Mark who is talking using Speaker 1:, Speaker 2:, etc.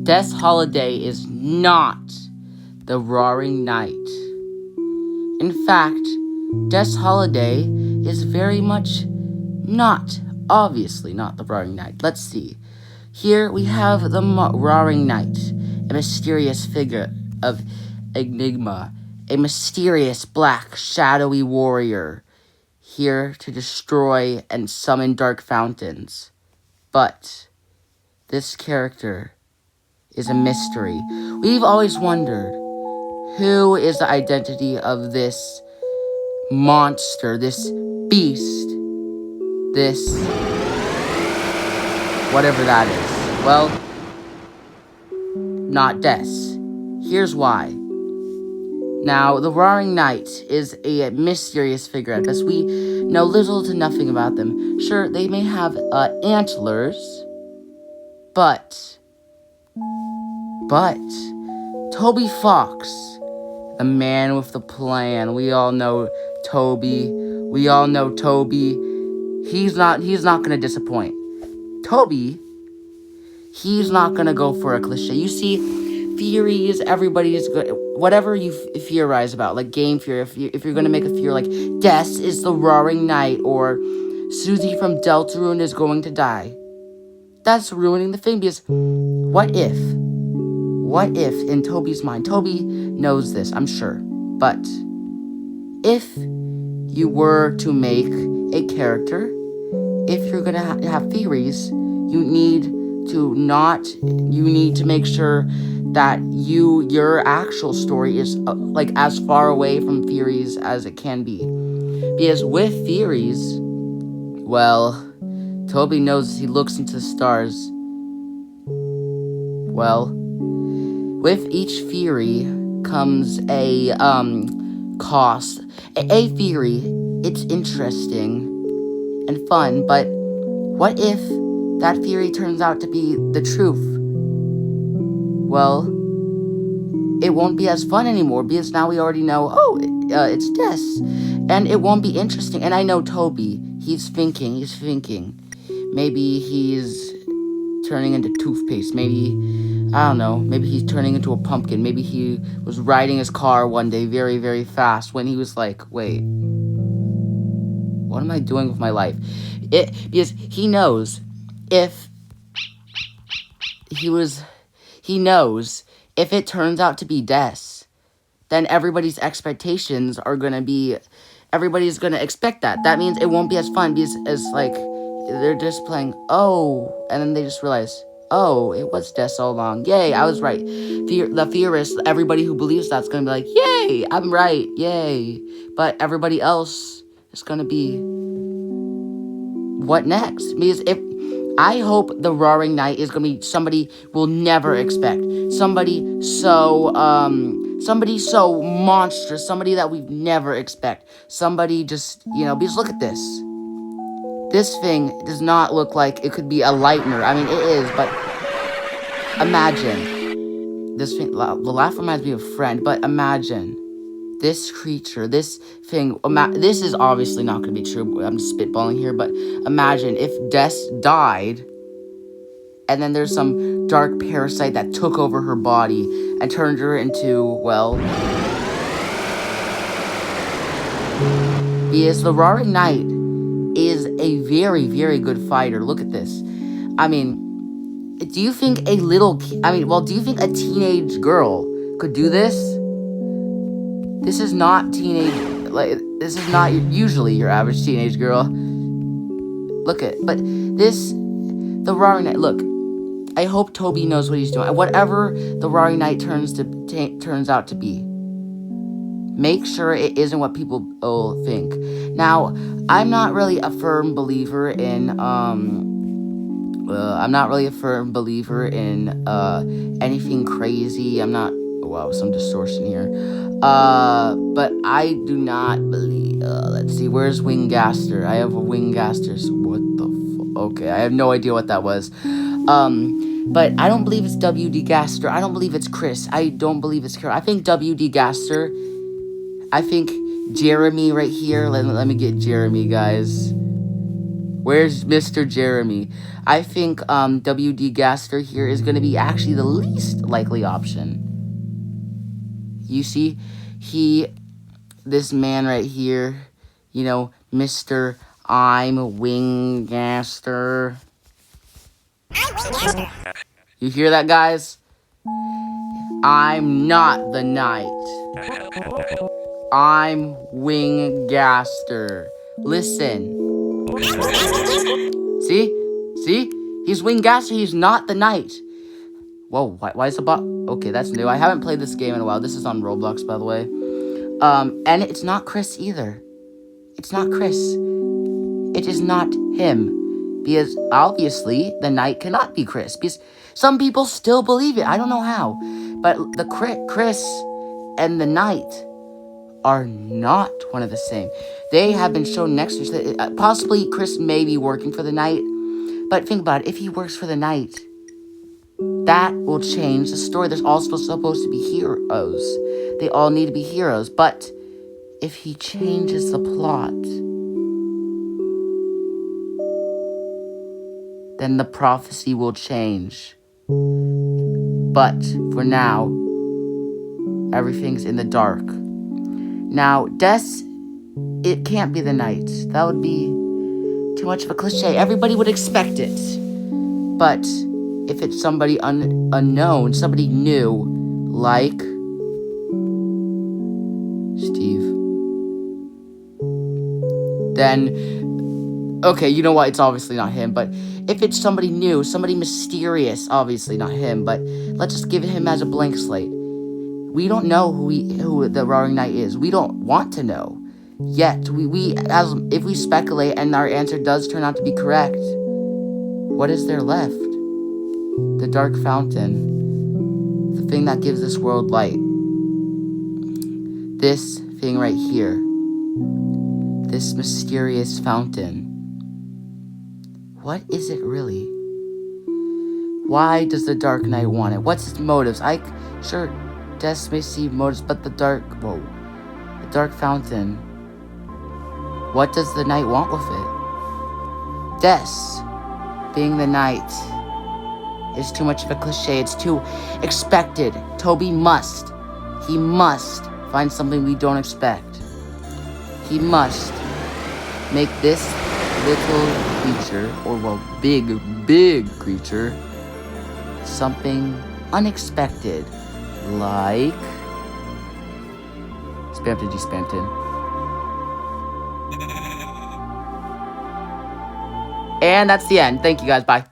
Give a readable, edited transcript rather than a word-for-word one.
Speaker 1: DESS Holiday is not the Roaring Knight. In fact, DESS Holiday is very much not, obviously not the Roaring Knight. Let's see. Here we have the Roaring Knight, a mysterious figure of enigma, a mysterious black shadowy warrior, here to destroy and summon dark fountains. But this character is a mystery. We've always wondered, who is the identity of this monster, this beast, this whatever that is? Well, not DESS. Here's why. Now, the Roaring Knight is a mysterious figure at best. We know little to nothing about them. Sure, they may have antlers, but Toby Fox, the man with the plan. We all know Toby. He's not going to disappoint. Toby, he's not going to go for a cliche. You see, theories, everybody is good. Whatever you theorize about, like game theory, if you're going to make a theory like DESS is the Roaring Knight or Susie from Deltarune is going to die, that's ruining the thing, because what if in Toby's mind, Toby knows this, I'm sure, but if you were to make a character, if you're going to have theories, you need to make sure that your actual story is like as far away from theories as it can be. Because with theories, well, Toby knows as he looks into the stars. Well, with each theory comes a cost. A theory, it's interesting and fun, but what if that theory turns out to be the truth? Well, it won't be as fun anymore, because now we already know, it's DESS, and it won't be interesting. And I know Toby, he's thinking, maybe he's turning into toothpaste, maybe, I don't know, maybe he's turning into a pumpkin, maybe he was riding his car one day very, very fast when he was like, wait, what am I doing with my life? Because he knows if it turns out to be DESS, then everybody's expectations are going to be, everybody's going to expect that. That means it won't be as fun, because as like, they're just playing, and then they just realize, it was DESS all along. Yay, I was right. The theorists, everybody who believes that's going to be like, yay, I'm right, yay. But everybody else is going to be, what next? Because I hope the Roaring Knight is going to be somebody we'll never expect. Somebody so monstrous. Somebody that we've never expect. Somebody just, because look at this. This thing does not look like it could be a lightener. I mean, it is, but imagine. This thing, the laugh reminds me of a friend, but imagine. This creature, this thing, this is obviously not going to be true. I'm just spitballing here, but imagine if DESS died, and then there's some dark parasite that took over her body and turned her into, well, because the Roaring Knight is a very, very good fighter. Look at this. I mean, do you think do you think a teenage girl could do this? This is not this is not usually your average teenage girl. The Roaring Knight, look, I hope Toby knows what he's doing. Whatever the Roaring Knight turns out to be, make sure it isn't what people think. Now, I'm not really a firm believer in, anything crazy. I'm not, wow, some distortion here. But I do not believe, let's see, where's Wingaster? I have a Wingaster, so what the okay, I have no idea what that was. But I don't believe it's W.D. Gaster. I don't believe it's Chris. I don't believe it's Carol. I think W.D. Gaster. I think Jeremy right here. Let me get Jeremy, guys. Where's Mr. Jeremy? I think WD Gaster here is going to be actually the least likely option. You see, this man right here, you know, Mr. I'm Winggaster. You hear that, guys? I'm not the knight. I'm Winggaster. Listen. See? See? He's Winggaster. He's not the knight. Whoa, why is the bot? Okay, that's new. I haven't played this game in a while. This is on Roblox, by the way. And it's not Chris either. It's not Chris. It is not him. Because, obviously, the knight cannot be Chris. Because some people still believe it. I don't know how. But the Chris and the knight are not one of the same. They have been shown next to each other. Possibly Chris may be working for the knight. But think about it. If he works for the knight, that will change the story. There's also supposed to be heroes. They all need to be heroes. But if he changes the plot, then the prophecy will change. But for now, everything's in the dark. Now, DESS, it can't be the knight. That would be too much of a cliche. Everybody would expect it. But if it's somebody unknown, somebody new, like Steve, then, okay, you know what? It's obviously not him. But if it's somebody new, somebody mysterious, obviously not him. But let's just give him as a blank slate. We don't know who the Roaring Knight is. We don't want to know. Yet, if we speculate and our answer does turn out to be correct, what is there left? The dark fountain. The thing that gives this world light. This thing right here. This mysterious fountain. What is it really? Why does the Dark Knight want it? What's his motives? Sure, DESS may see motives, but the dark fountain. What does the knight want with it? DESS, being the knight, is too much of a cliche. It's too expected. Toby must find something we don't expect. He must make this little creature, or big creature, something unexpected. Like Spamton Spamton. And that's the end. Thank you guys. Bye.